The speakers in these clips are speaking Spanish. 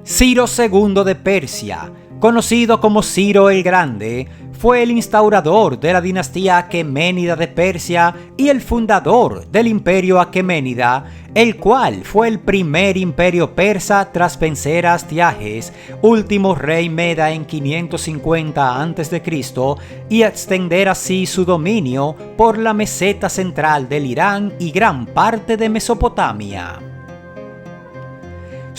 Ciro II de Persia, conocido como Ciro el Grande, fue el instaurador de la dinastía aqueménida de Persia y el fundador del imperio aqueménida, el cual fue el primer imperio persa tras vencer a Astiages, último rey meda en 550 a.C., y extender así su dominio por la meseta central del Irán y gran parte de Mesopotamia.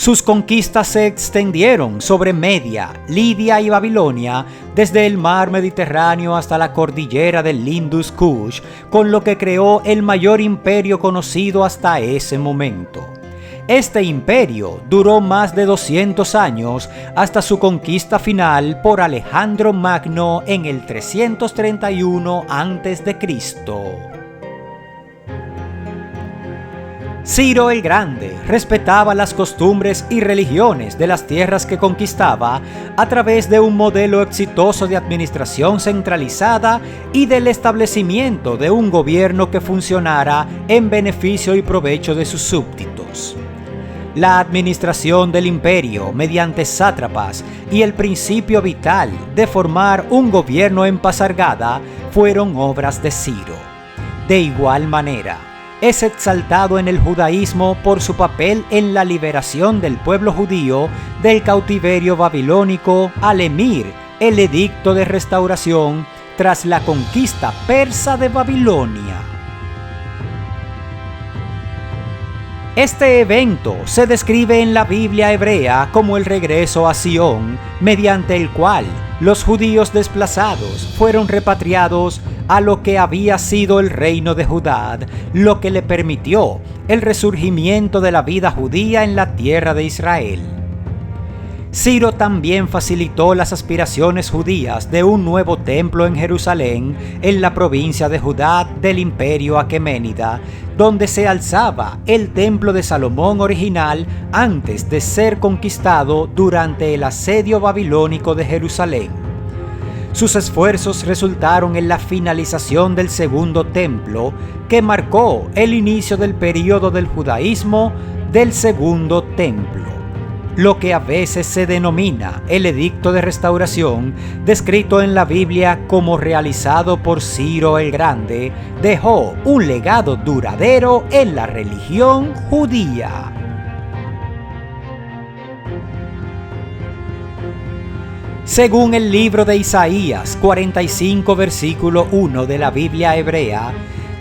Sus conquistas se extendieron sobre Media, Lidia y Babilonia, desde el mar Mediterráneo hasta la cordillera del Indus Kush, con lo que creó el mayor imperio conocido hasta ese momento. Este imperio duró más de 200 años hasta su conquista final por Alejandro Magno en el 331 a.C. Ciro el Grande respetaba las costumbres y religiones de las tierras que conquistaba a través de un modelo exitoso de administración centralizada y del establecimiento de un gobierno que funcionara en beneficio y provecho de sus súbditos. La administración del imperio mediante sátrapas y el principio vital de formar un gobierno en pasargada fueron obras de Ciro. De igual manera, es exaltado en el judaísmo por su papel en la liberación del pueblo judío del cautiverio babilónico al emir el edicto de restauración tras la conquista persa de Babilonia. Este evento se describe en la Biblia hebrea como el regreso a Sion, mediante el cual los judíos desplazados fueron repatriados a lo que había sido el reino de Judá, lo que le permitió el resurgimiento de la vida judía en la tierra de Israel. Ciro también facilitó las aspiraciones judías de un nuevo templo en Jerusalén, en la provincia de Judá del imperio aqueménida, donde se alzaba el templo de Salomón original antes de ser conquistado durante el asedio babilónico de Jerusalén. Sus esfuerzos resultaron en la finalización del segundo templo, que marcó el inicio del período del judaísmo del segundo templo. Lo que a veces se denomina el Edicto de Restauración, descrito en la Biblia como realizado por Ciro el Grande, dejó un legado duradero en la religión judía. Según el libro de Isaías 45 versículo 1 de la Biblia hebrea,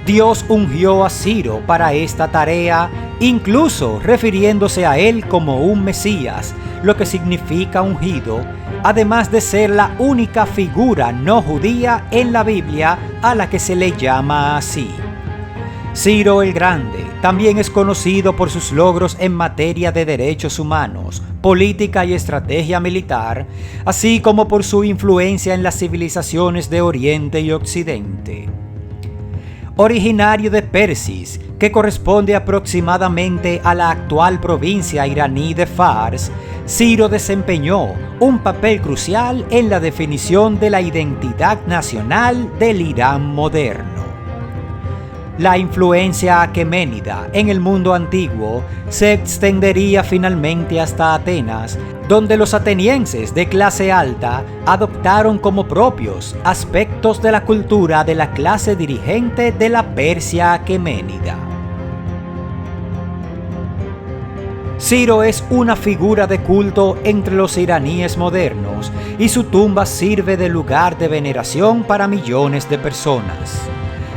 Dios ungió a Ciro para esta tarea, incluso refiriéndose a él como un Mesías, lo que significa ungido, además de ser la única figura no judía en la Biblia a la que se le llama así. Ciro el Grande también es conocido por sus logros en materia de derechos humanos, política y estrategia militar, así como por su influencia en las civilizaciones de Oriente y Occidente. Originario de Persis, que corresponde aproximadamente a la actual provincia iraní de Fars, Ciro desempeñó un papel crucial en la definición de la identidad nacional del Irán moderno. La influencia aqueménida en el mundo antiguo se extendería finalmente hasta Atenas, donde los atenienses de clase alta adoptaron como propios aspectos de la cultura de la clase dirigente de la Persia aqueménida. Ciro es una figura de culto entre los iraníes modernos y su tumba sirve de lugar de veneración para millones de personas.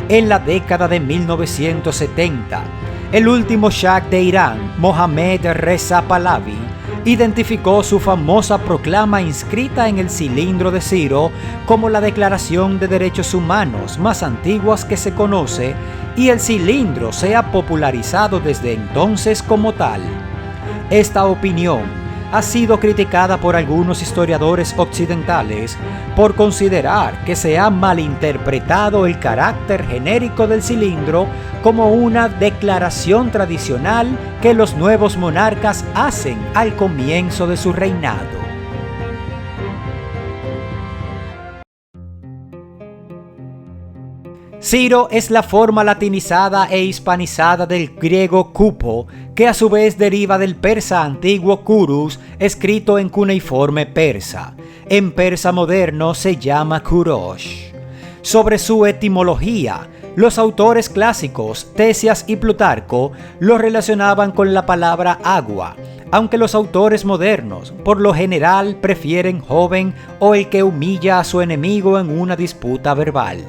En la década de 1970, el último Shah de Irán, Mohammad Reza Pahlavi, identificó su famosa proclama inscrita en el cilindro de Ciro como la Declaración de Derechos Humanos más antigua que se conoce, y el cilindro se ha popularizado desde entonces como tal. Esta opinión ha sido criticada por algunos historiadores occidentales por considerar que se ha malinterpretado el carácter genérico del cilindro como una declaración tradicional que los nuevos monarcas hacen al comienzo de su reinado. Ciro es la forma latinizada e hispanizada del griego cupo, que a su vez deriva del persa antiguo kurus, escrito en cuneiforme persa. En persa moderno se llama Kurosh. Sobre su etimología, los autores clásicos, Tesias y Plutarco, lo relacionaban con la palabra agua, aunque los autores modernos, por lo general, prefieren joven o el que humilla a su enemigo en una disputa verbal.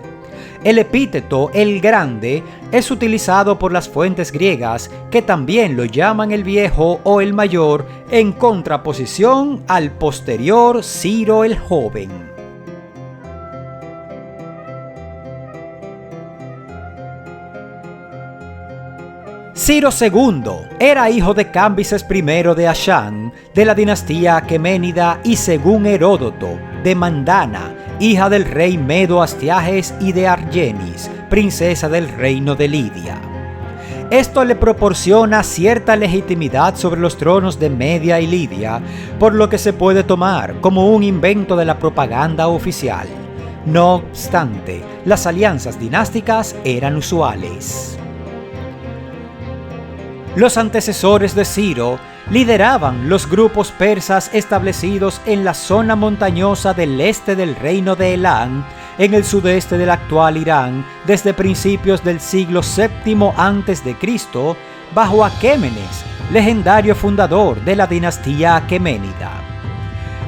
El epíteto el grande es utilizado por las fuentes griegas, que también lo llaman el viejo o el mayor, en contraposición al posterior Ciro el joven. Ciro II era hijo de Cambises I de Ashán, de la dinastía aqueménida, y según Heródoto, de Mandana, hija del rey Medo Astiages, y de Argenis, princesa del reino de Lidia. Esto le proporciona cierta legitimidad sobre los tronos de Media y Lidia, por lo que se puede tomar como un invento de la propaganda oficial. No obstante, las alianzas dinásticas eran usuales. Los antecesores de Ciro lideraban los grupos persas establecidos en la zona montañosa del este del reino de Elán, en el sudeste del actual Irán, desde principios del siglo VII a.C., bajo Aquémenes, legendario fundador de la dinastía aqueménida.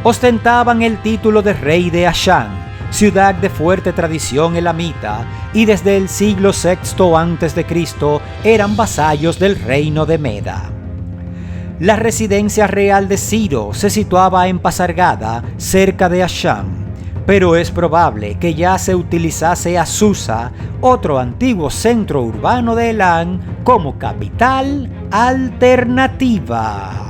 Ostentaban el título de rey de Ashán, ciudad de fuerte tradición elamita, y desde el siglo VI a.C. eran vasallos del reino de Meda. La residencia real de Ciro se situaba en Pasargada, cerca de Ashán, pero es probable que ya se utilizase a Susa, otro antiguo centro urbano de Elán, como capital alternativa.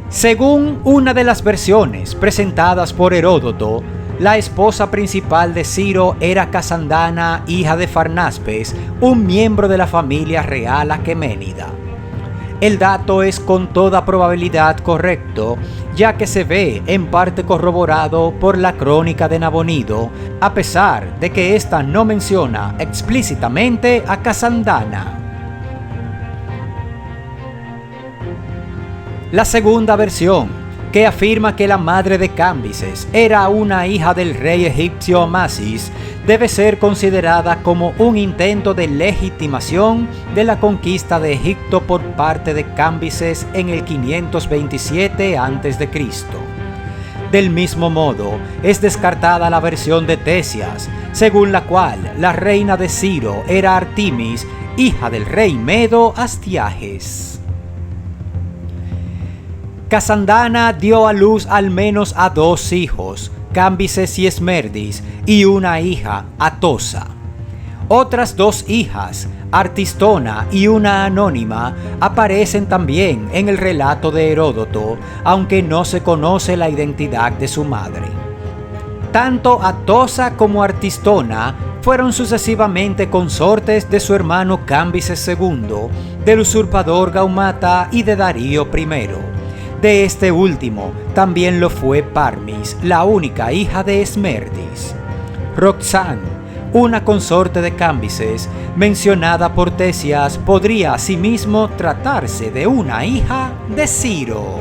Según una de las versiones presentadas por Heródoto, la esposa principal de Ciro era Casandana, hija de Farnaspes, un miembro de la familia real aqueménida. El dato es con toda probabilidad correcto, ya que se ve en parte corroborado por la crónica de Nabonido, a pesar de que ésta no menciona explícitamente a Casandana. La segunda versión, que afirma que la madre de Cambises era una hija del rey egipcio Amasis, debe ser considerada como un intento de legitimación de la conquista de Egipto por parte de Cambises en el 527 a.C. Del mismo modo, es descartada la versión de Tesias, según la cual la reina de Ciro era Artemis, hija del rey Medo Astiages. Casandana dio a luz al menos a 2 hijos, Cambises y Esmerdis, y una hija, Atosa. Otras 2 hijas, Artistona y una anónima, aparecen también en el relato de Heródoto, aunque no se conoce la identidad de su madre. Tanto Atosa como Artistona fueron sucesivamente consortes de su hermano Cambises II, del usurpador Gaumata y de Darío I. De este último también lo fue Parmis, la única hija de Esmerdis. Roxán, una consorte de Cambises, mencionada por Tesias, podría asimismo tratarse de una hija de Ciro.